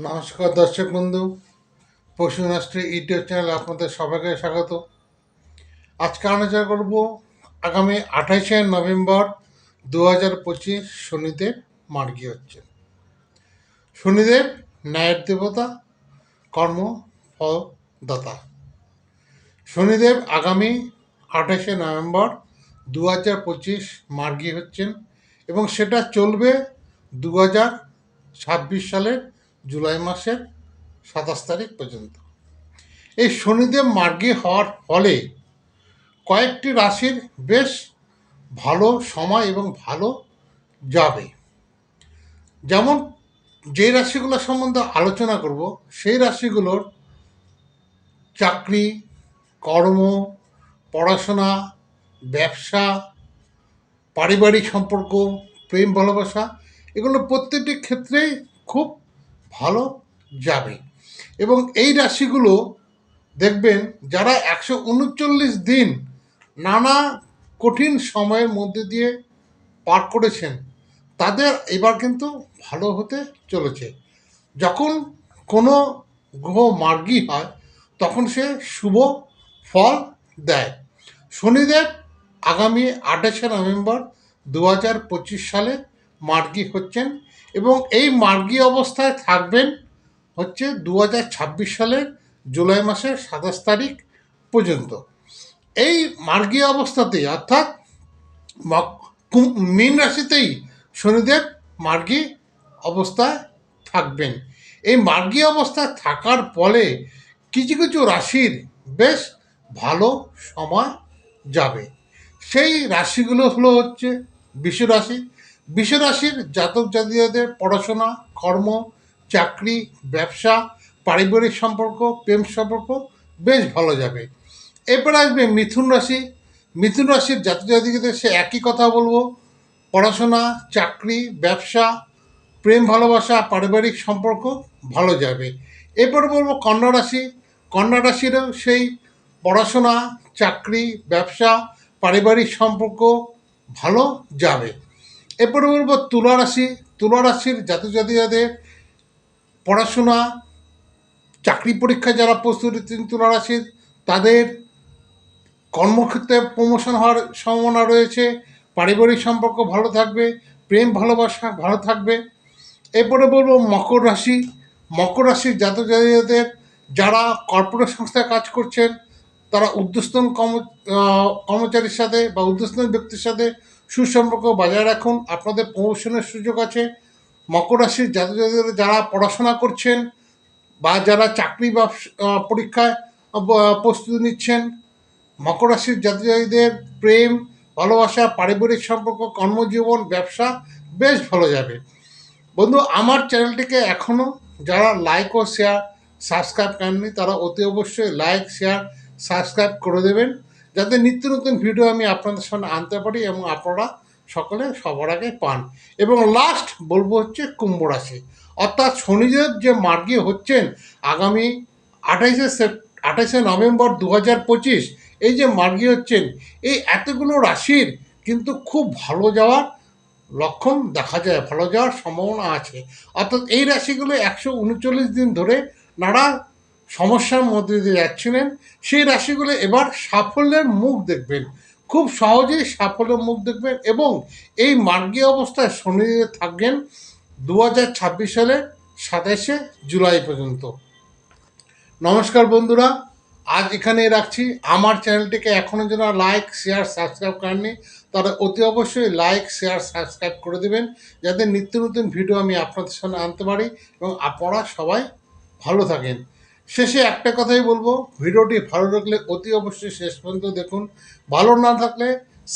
নমস্কার দর্শক বন্ধু, পশুরাষ্ট্রী ইউটিউব চ্যানেলে আপনাদের সবাইকে স্বাগত। আজকে আলোচনা করব আগামী 28শে নভেম্বর 2025 শনিদেব মার্গী হচ্ছে। শনিদেব ন্যায়ের দেবতা, কর্ম ফলদাতা। শনিদেব আগামী 28শে নভেম্বর 2025 মার্গী হচ্ছেন এবং সেটা চলবে 2026 সালের জুলাই মাসের 27 তারিখ পর্যন্ত। এই শনিদেব মার্গী হওয়ার ফলে কয়েকটি রাশির বেশ ভালো সময় এবং ভালো যাবে। যেমন যে রাশিগুলো সম্বন্ধে আলোচনা করব সেই রাশিগুলোর চাকরি, কর্ম, পড়াশোনা, ব্যবসা, পারিবারিক সম্পর্ক, প্রেম ভালোবাসা, এগুলো প্রত্যেকটি ক্ষেত্রেই খুব ভালো যাবে। এবং এই রাশিগুলো দেখবেন যারা 139 দিন নানা কঠিন সময়ের মধ্যে দিয়ে পার করেছেন তাদের এবার কিন্তু ভালো হতে চলেছে। যখন কোনো গ্রহ মার্গী হয় তখন সে শুভ ফল দেয়। শনিদেব আগামী 28শে নভেম্বর 2025 সালে মার্গী হচ্ছেন এবং এই মার্গী অবস্থায় থাকবেন হচ্ছে 2026 সালের জুলাই মাসের 27 তারিখ পর্যন্ত। এই মার্গী অবস্থাতেই অর্থাৎ মীন রাশিতেই শনিদেব মার্গী অবস্থায় থাকবেন। এই মার্গী অবস্থায় থাকার ফলে কিছু কিছু রাশির বেশ ভালো সময় যাবে। সেই রাশিগুলো হচ্ছে বিশ্বরাশি। বিশ্বরাশির জাতক জাতিকাদের পড়াশোনা, কর্ম, চাকরি, ব্যবসা, পারিবারিক সম্পর্ক, প্রেম সম্পর্ক বেশ ভালো যাবে। এরপর আসবে মিথুন রাশি। মিথুন রাশির জাতক জাতিকাদের সে একই কথা বলবো, পড়াশোনা, চাকরি, ব্যবসা, প্রেম ভালোবাসা, পারিবারিক সম্পর্ক ভালো যাবে। এরপর বলবো কন্যা রাশি। কন্যা রাশিরও সেই পড়াশোনা, চাকরি, ব্যবসা, পারিবারিক সম্পর্ক ভালো যাবে। এরপরে বলবো তুলা রাশি। তুলা রাশির জাতক জাতিকাদের পড়াশোনা, চাকরি পরীক্ষা যারা প্রস্তুতি তুলা রাশির তাদের কর্মক্ষেত্রে প্রমোশন হওয়ার সম্ভাবনা রয়েছে, পারিবারিক সম্পর্ক ভালো থাকবে, প্রেম ভালোবাসা ভালো থাকবে। এরপরে বলবো মকর রাশি। মকর রাশির জাতক জাতিকাদের যারা কর্পোরেট সংস্থায় কাজ করছেন তারা ঊর্ধ্বতন কর্মচারীর সাথে বা ঊর্ধ্বতন ব্যক্তির সাথে সুসম্পর্ক বজায় রাখুন, আপনাদের প্রমোশনের সুযোগ আছে। মকর রাশির জাতক জাতিকাদের যারা পড়াশোনা করছেন বা যারা চাকরি বা পরীক্ষায় প্রস্তুতি নিচ্ছেন, মকর রাশির জাতিদের প্রেম ভালোবাসা, পারিবারিক সম্পর্ক, কর্মজীবন, ব্যবসা বেশ ভালো যাবে। বন্ধু, আমার চ্যানেলটিকে এখনও যারা লাইক ও শেয়ার সাবস্ক্রাইব করেননি তারা অতি অবশ্যই লাইক, শেয়ার, সাবস্ক্রাইব করে দেবেন যাতে নিত্য নতুন ভিডিও আমি আপনাদের সামনে আনতে পারি এবং আপনারা সকলে সবার আগে পান। এবং লাস্ট বলবো হচ্ছে কুম্ভ রাশি। অর্থাৎ শনিদেব যে মার্গী হচ্ছেন আগামী 28শে নভেম্বর 2025, এই যে মার্গী হচ্ছেন এই এতগুলো রাশির কিন্তু খুব ভালো যাওয়ার লক্ষণ দেখা যায়, ভালো যাওয়ার সম্ভাবনা আছে। অর্থাৎ এই রাশিগুলো 139 দিন ধরে নানা সমস্যার মধ্যে দিয়ে যাচ্ছিলেন, সেই রাশিগুলো এবার সাফল্যের মুখ দেখবেন, খুব সহজেই সাফল্যের মুখ দেখবেন এবং এই মার্গী অবস্থায় শনিদেব থাকবেন 2026 সালের 27শে জুলাই পর্যন্ত। নমস্কার বন্ধুরা, আজ এখানে রাখছি। আমার চ্যানেলটিকে এখনও যেন লাইক, শেয়ার, সাবস্ক্রাইব করেননি তারা অতি অবশ্যই লাইক, শেয়ার, সাবস্ক্রাইব করে দেবেন যাতে নিত্য নতুন ভিডিও আমি আপনাদের সামনে আনতে পারি এবং আপনারা সবাই ভালো থাকেন। শেষে একটা কথাই বলবো, ভিডিওটি ভালো লাগলে অতি অবশ্যই শেষ পর্যন্ত দেখুন, ভালো না থাকলে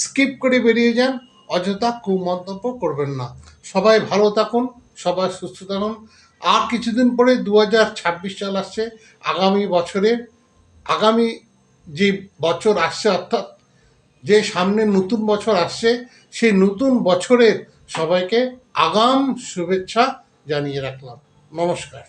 স্কিপ করে বেরিয়ে যান, অযথা কুমন্তব্য করবেন না। সবাই ভালো থাকুন, সবাই সুস্থ থাকুন। আর কিছুদিন পরে 2026 সাল আসছে। আগামী যে বছর আসছে অর্থাৎ যে সামনে নতুন বছর আসছে সেই নতুন বছরের সবাইকে আগাম শুভেচ্ছা জানিয়ে রাখলাম। নমস্কার।